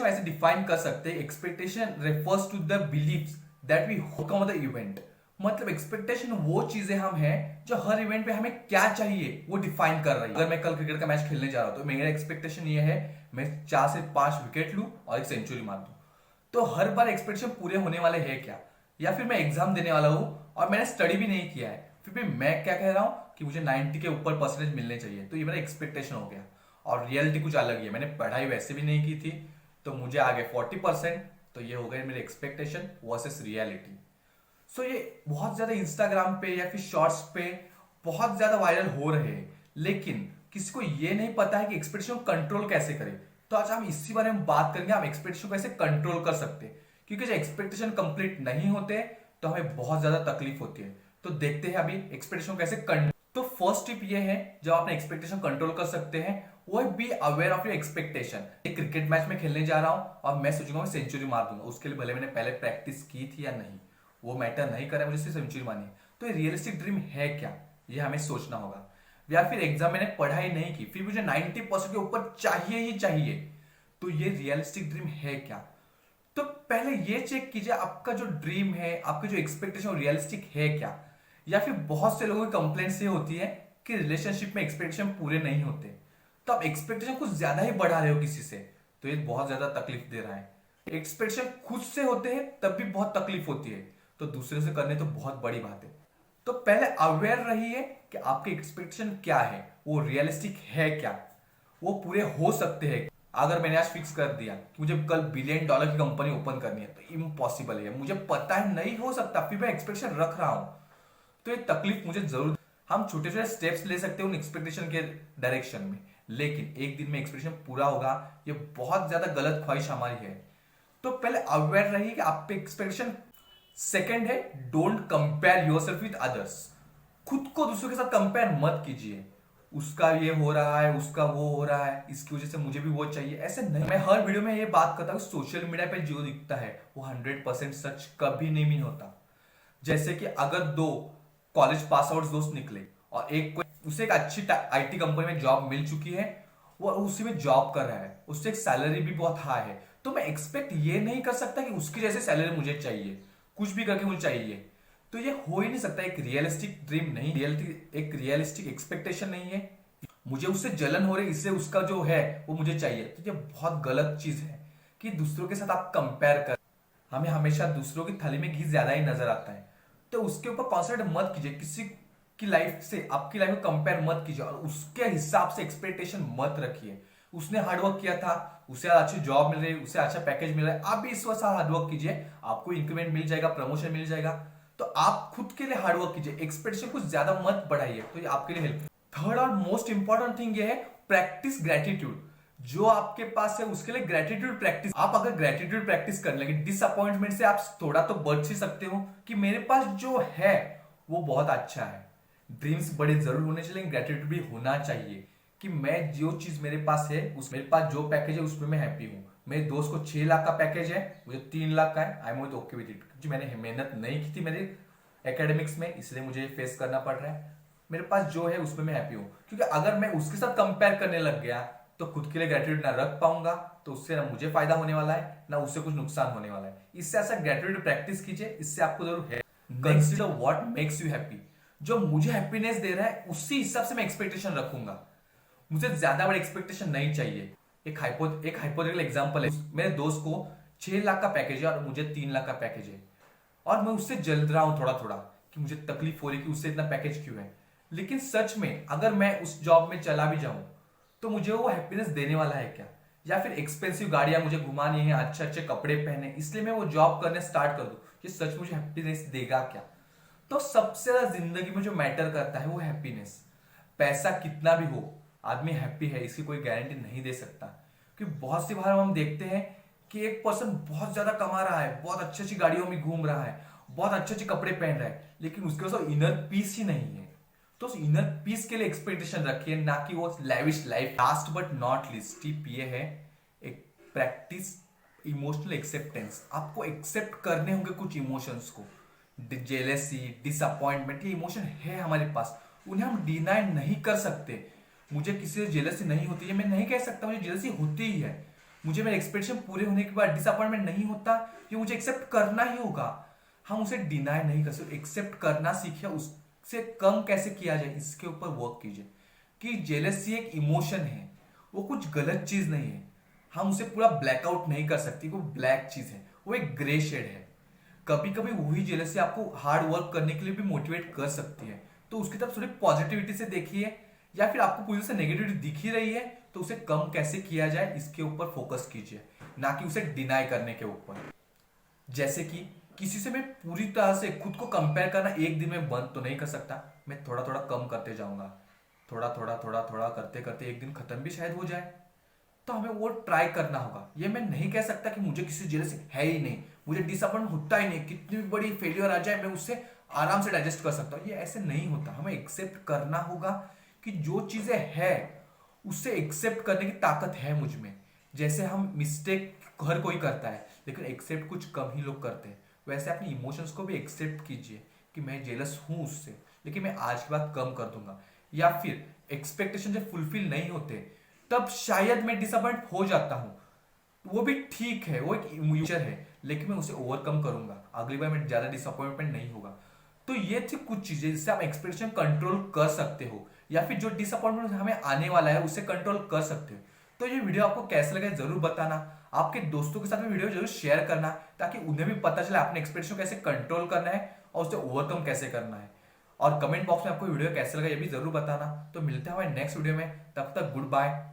ऐसे डिफाइन कर सकते हैं, expectation refers to the believes that we come the event. मतलब एक्सपेक्टेशन वो चीजें हम हैं जो हर इवेंट पे हमें क्या चाहिए वो डिफाइन कर रही है। अगर मैं कल क्रिकेट का मैच खेलने जा रहा हूं तो मेरा एक्सपेक्टेशन ये है मैं 4 से 5 विकेट लूं और एक सेंचुरी मार दूं। तो हर बार एक्सपेक्टेशन पूरे होने वाले हैं क्या? या फिर मैं एग्जाम देने वाला हूं और मैंने स्टडी भी नहीं किया है, फिर भी मैं क्या कह रहा हूं कि मुझे 90 के ऊपर परसेंटेज मिलने चाहिए, तो ये मेरा एक्सपेक्टेशन हो गया। और रियलिटी कुछ अलग ही है, मैंने पढ़ाई वैसे भी नहीं की थी तो मुझे आ गए 40%। तो ये हो गए मेरे एक्सपेक्टेशन वर्सेस रियलिटी। सो ये बहुत ज्यादा इंस्टाग्राम पे या फिर शॉर्ट्स पे बहुत ज्यादा वायरल हो रहे हैं, लेकिन किसी को ये नहीं पता है कि एक्सपेक्टेशन को कंट्रोल कैसे करें। तो आज हम इसी बारे में बात करेंगे, हम एक्सपेक्टेशन को कैसे कंट्रोल कर सकते हैं। क्योंकि जब एक्सपेक्टेशन कंप्लीट नहीं होते तो हमें बहुत ज्यादा तकलीफ होती है। तो देखते हैं अभी एक्सपेक्टेशन कैसे कंट्रोल। तो फर्स्ट टिप ये है जब आप एक्सपेक्टेशन कंट्रोल कर सकते हैं वो है be aware of your expectation. एक क्रिकेट मैच में खेलने जा रहा हूं और मैं सोचूंगा मैं सेंचुरी मार दूंगा, उसके लिए भले मैंने पहले प्रैक्टिस की थी या नहीं वो मैटर नहीं करे, मुझे सिर्फ सेंचुरी मारनी है। तो ये रियलिस्टिक ड्रीम है क्या, ये हमें सोचना होगा। या फिर एग्जाम मैंने पढ़ाई नहीं की फिर मुझे 90% के ऊपर चाहिए ही चाहिए, तो ये रियलिस्टिक ड्रीम है क्या? तो पहले ये चेक कीजिए आपका जो ड्रीम है, आपका जो एक्सपेक्टेशन रियलिस्टिक है क्या। या फिर बहुत से लोगों की कंप्लेंट ये होती है कि रिलेशनशिप में एक्सपेक्टेशन पूरे नहीं होते, तो आप एक्सपेक्टेशन कुछ ज्यादा ही बढ़ा रहे हो किसी से, तो ये बहुत ज्यादा तकलीफ दे रहा है। एक्सपेक्टेशन खुद से होते हैं तब भी बहुत तकलीफ होती है, तो दूसरे से करने तो बहुत बड़ी बात है। तो पहले अवेयर रहिए कि आपके एक्सपेक्टेशन क्या है, वो रियलिस्टिक है क्या, वो पूरे हो सकते हैं। अगर मैंने आज फिक्स कर दिया कि मुझे कल $1 बिलियन की कंपनी ओपन करनी है तो इम्पॉसिबल है, मुझे पता है नहीं हो सकता, फिर मैं एक्सपेक्टेशन रख रहा हूं, तो ये तकलीफ मुझे जरूर। हम छोटे छोटे स्टेप्स ले सकते हैं उन एक्सपेक्टेशन के डायरेक्शन में, लेकिन एक दिन में एक्सपेक्टेशन पूरा होगा ये बहुत ज्यादा गलत ख्वाहिश हमारी है। तो पहले अवेयर रहिए कि आप पे एक्सपेक्टेशन। सेकंड है don't compare yourself with others. खुद को दूसरों के साथ कंपेयर मत कीजिए, उसका ये हो रहा है उसका वो हो रहा है इसकी वजह से मुझे भी वो चाहिए, ऐसे नहीं। मैं हर वीडियो में ये बात करता हूँ सोशल मीडिया पे जो दिखता है वो 100% सच कभी नहीं होता। जैसे कि अगर दो कॉलेज पास आउट दोस्त निकले और एक को उसे एक अच्छी आईटी कंपनी में जॉब मिल चुकी है, वो उसी में जॉब कर रहा है, उससे एक सैलरी भी बहुत हाई है, तो मैं एक्सपेक्ट ये नहीं कर सकता कि उसकी जैसे सैलरी मुझे चाहिए, कुछ भी करके मुझे चाहिए। तो ये हो ही नहीं सकता, एक रियलिस्टिक ड्रीम नहीं, एक रियलिस्टिक एक्सपेक्टेशन नहीं है। मुझे उससे जलन हो रही इससे उसका जो है वो मुझे चाहिए, तो ये बहुत गलत चीज है कि दूसरों के साथ आप कंपेयर कर। हमें हमेशा दूसरों की थाली में घी ज्यादा ही नजर आता है, तो उसके ऊपर कॉन्सेंट्रेट मत कीजिए, किसी की लाइफ से आपकी लाइफ को कंपेयर मत कीजिए और उसके हिसाब से एक्सपेक्टेशन मत रखिए। उसने हार्डवर्क किया था, उसे अच्छी जॉब मिल रही है, उसे अच्छा पैकेज मिल रहा है, आप भी इस वक्त हार्डवर्क कीजिए, आपको इंक्रीमेंट मिल जाएगा, प्रमोशन मिल जाएगा। तो आप खुद के लिए हार्डवर्क कीजिए, एक्सपेक्टेशन कुछ ज्यादा मत बढ़ाइए, तो ये आपके लिए हेल्प। थर्ड और मोस्ट इंपॉर्टेंट थिंग ये है प्रैक्टिस ग्रेटिट्यूड। जो आपके पास है उसके लिए ग्रेटिट्यूड प्रैक्टिस। आप अगर ग्रेटिट्यूड प्रैक्टिस करने लगे डिसअपॉइंटमेंट से आप थोड़ा तो बच ही सकते हो कि मेरे पास जो है वो बहुत अच्छा है। ड्रीम्स बड़े जरूर होने चाहिए लेकिन ग्रेटिट्यूड भी होना चाहिए कि मैं जो चीज मेरे पास है उस मेरे पास जो पैकेज है उसमें मैं हैप्पी हूं। मेरे दोस्त को 6 लाख का पैकेज है, मुझे 3 लाख का है, I am okay with it, क्योंकि मैंने मेहनत नहीं की थी मेरे एकेडमिक्स में, इसलिए मुझे फेस करना पड़ रहा है। मेरे पास जो है उसमें मैं हैप्पी हूं, क्योंकि अगर मैं उसके साथ कंपेयर करने लग गया तो खुद के लिए ग्रेटिट्यूड ना रख पाऊंगा, तो उससे ना मुझे फायदा होने वाला है ना उससे कुछ नुकसान होने वाला है। इससे ऐसा ग्रेटिट्यूड प्रैक्टिस कीजिए, इससे आपको जरूर है। Consider what makes you happy. जो मुझे हैप्पीनेस दे रहा है उसी हिसाब से मैं एक्सपेक्टेशन रखूंगा, मुझे ज्यादा बड़े एक्सपेक्टेशन नहीं चाहिए। एक हाइपोथेटिकल एग्जांपल है, मेरे दोस्त को 6 लाख का पैकेज है और मुझे 3 लाख का पैकेज है, और मैं उससे जल रहा हूं थोड़ा थोड़ा कि मुझे तकलीफ हो रही कि उससे इतना पैकेज क्यों है। लेकिन सच में अगर मैं उस जॉब में चला भी जाऊं तो मुझे वो हैप्पीनेस देने वाला है क्या? या फिर एक्सपेंसिव गाड़ियां मुझे घुमानी है, अच्छे अच्छे कपड़े पहने, इसलिए मैं वो जॉब करने स्टार्ट कर दूं, ये सच मुझे हैप्पीनेस देगा क्या? तो सबसे ज्यादा जिंदगी में जो मैटर करता है वो हैप्पीनेस। पैसा कितना भी हो, आदमी हैप्पी है इसकी कोई गारंटी नहीं दे सकता। क्योंकि बहुत सी बार हम देखते हैं कि एक पर्सन बहुत ज्यादा कमा रहा है, बहुत अच्छी अच्छी गाड़ियों में घूम रहा है, बहुत अच्छे अच्छे कपड़े पहन रहा है, लेकिन उसके पास इनर पीस ही नहीं है। तो उस इनर पीस के लिए एक्सपेक्टेशन रखिए, ना कि वो lavish life. Last but not least tip ये है, एक प्रैक्टिस इमोशनल एक्सेप्टेंस। आपको एक्सेप्ट करने होंगे कुछ इमोशंस को, जेलेसी, डिसअपॉइंटमेंट, ये इमोशन है हमारे पास, उन्हें हम डिनाई नहीं कर सकते। मुझे किसी से जेलसी नहीं होती है, मैं नहीं कह सकता मुझे जेलसी होती ही है, मुझे मेरे एक्सपेक्टेशन पूरे होने के बाद डिसअपॉइंटमेंट नहीं होता, ये मुझे एक्सेप्ट करना ही होगा। हम उसे डिनाई नहीं कर सकते, एक्सेप्ट करना सीखिए, उससे कम कैसे किया जाए इसके ऊपर वर्क कीजिए। कि जेलसी एक इमोशन है, वो कुछ गलत चीज नहीं है, हम उसे पूरा ब्लैकआउट नहीं कर सकते, वो ब्लैक चीज है, वो एक ग्रे शेड है। कभी कभी वही जेलसी आपको हार्ड वर्क करने के लिए भी मोटिवेट कर सकती है, तो उसकी तरफ थोड़ी पॉजिटिविटी से देखिए। या फिर आपको पूरी से नेगेटिविटी दिख ही रही है तो उसे कम कैसे किया जाए इसके ऊपर फोकस कीजिए, ना कि उसे डिनाई करने के ऊपर। जैसे कि किसी से मैं पूरी तरह से खुद को कंपेयर करना एक दिन में बंद तो नहीं कर सकता, मैं थोड़ा थोड़ा कम करते जाऊंगा, थोड़ा थोड़ा थोड़ा थोड़ा करते करते एक दिन खत्म भी शायद हो जाए। तो हमें वो ट्राई करना होगा। ये मैं नहीं कह सकता कि मुझे किसी जेलसी है ही नहीं, मुझे डिसअपॉइंट होता ही नहीं, कितनी भी बड़ी फेलियर आ जाए मैं उससे आराम से डाइजेस्ट कर सकता हूँ, ये ऐसे नहीं होता। हमें एक्सेप्ट करना होगा कि जो चीजें है उससे एक्सेप्ट करने की ताकत है मुझ में। जैसे हम मिस्टेक हर कोई करता है लेकिन एक्सेप्ट कुछ कम ही लोग करते हैं, वैसे अपनी इमोशंस को भी एक्सेप्ट कीजिए कि मैं जेलस हूं उससे, लेकिन मैं आज के बाद कम कर दूंगा। या फिर एक्सपेक्टेशन जब फुलफिल नहीं होते तब शायद मैं डिसअपॉइंट हो जाता हूं, वो भी ठीक है, वो एक इमोशन है, लेकिन मैं उसे ओवरकम करूंगा, अगली बार मैं ज्यादा डिसअपॉइंटमेंट नहीं होगा। तो ये थी कुछ चीजें जिससे आप एक्सपेक्टेशन कंट्रोल कर सकते हो, या फिर जो डिसअपॉइंटमेंट हमें आने वाला है उसे कंट्रोल कर सकते हो। तो ये वीडियो आपको कैसे लगा जरूर बताना, आपके दोस्तों के साथ में वीडियो जरूर शेयर करना, ताकि उन्हें भी पता चले अपने एक्सपेक्टेशन कैसे कंट्रोल करना है और उसे ओवरकम कैसे करना है। और कमेंट बॉक्स में आपको वीडियो कैसे लगा ये भी जरूर बताना। तो मिलते हैं हमारे नेक्स्ट वीडियो में, तब तक गुड बाय।